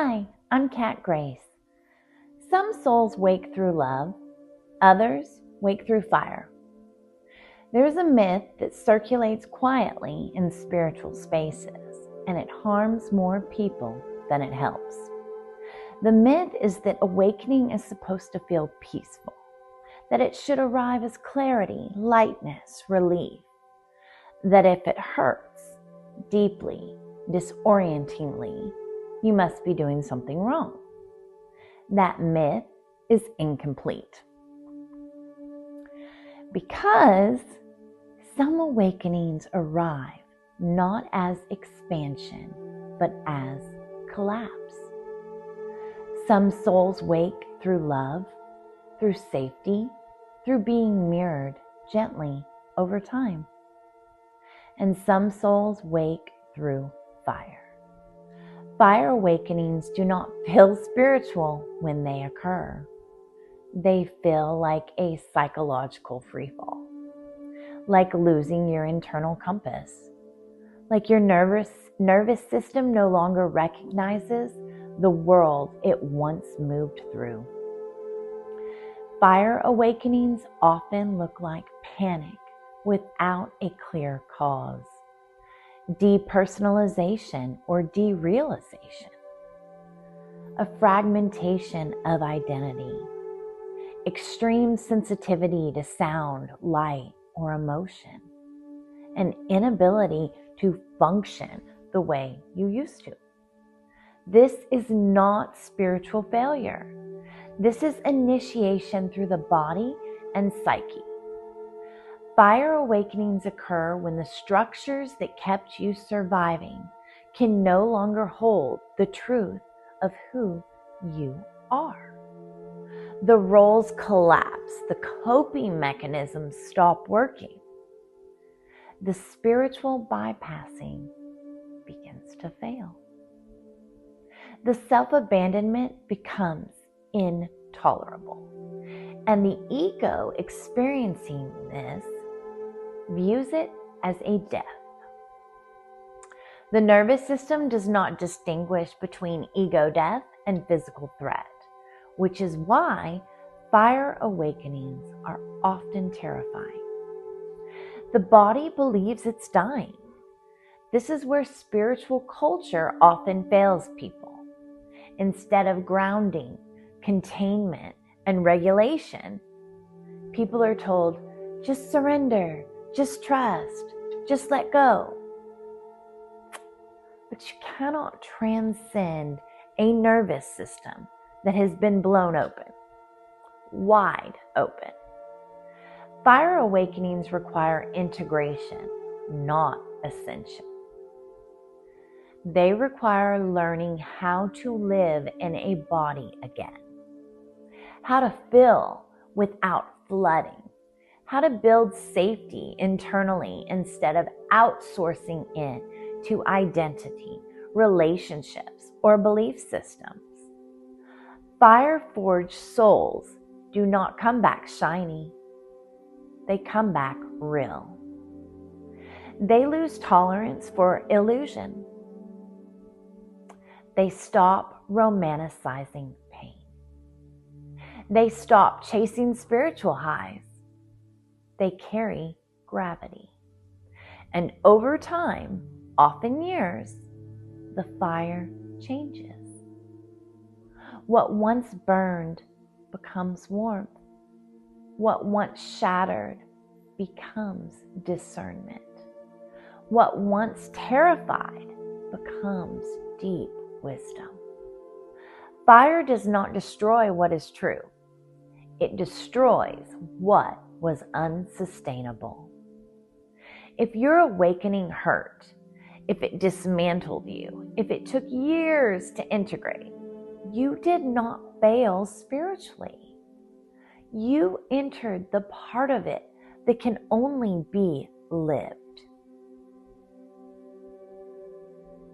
Hi, I'm Kat Grace. Some souls wake through love, others wake through fire. There's a myth that circulates quietly in spiritual spaces, and it harms more people than it helps. The myth is that awakening is supposed to feel peaceful, that it should arrive as clarity, lightness, relief, that if it hurts deeply, disorientingly, you must be doing something wrong. That myth is incomplete. Because some awakenings arrive not as expansion, but as collapse. Some souls wake through love, through safety, through being mirrored gently over time. And some souls wake through fire. Fire awakenings do not feel spiritual when they occur. They feel like a psychological freefall, like losing your internal compass, like your nervous system no longer recognizes the world it once moved through. Fire awakenings often look like panic without a clear cause, depersonalization or derealization, a fragmentation of identity, extreme sensitivity to sound, light, or emotion, an inability to function the way you used to. This is not spiritual failure. This is initiation through the body and psyche. Fire awakenings occur when the structures that kept you surviving can no longer hold the truth of who you are. The roles collapse, the coping mechanisms stop working. The spiritual bypassing begins to fail. The self-abandonment becomes intolerable. And the ego experiencing this views it as a death. The nervous system does not distinguish between ego death and physical threat, which is why fire awakenings are often terrifying. The body believes it's dying. This is where spiritual culture often fails people. Instead of grounding, containment, and regulation, people are told, just surrender, just trust, just let go. But you cannot transcend a nervous system that has been blown open, wide open. Fire awakenings require integration, not ascension. They require learning how to live in a body again, how to feel without flooding, how to build safety internally instead of outsourcing it to identity, relationships, or belief systems. Fire-forged souls do not come back shiny. They come back real. They lose tolerance for illusion. They stop romanticizing pain. They stop chasing spiritual highs. They carry gravity. And over time, often years, the fire changes. What once burned becomes warmth. What once shattered becomes discernment. What once terrified becomes deep wisdom. Fire does not destroy what is true. It destroys what was unsustainable. If your awakening hurt, if it dismantled you, if it took years to integrate, you did not fail spiritually. You entered the part of it that can only be lived.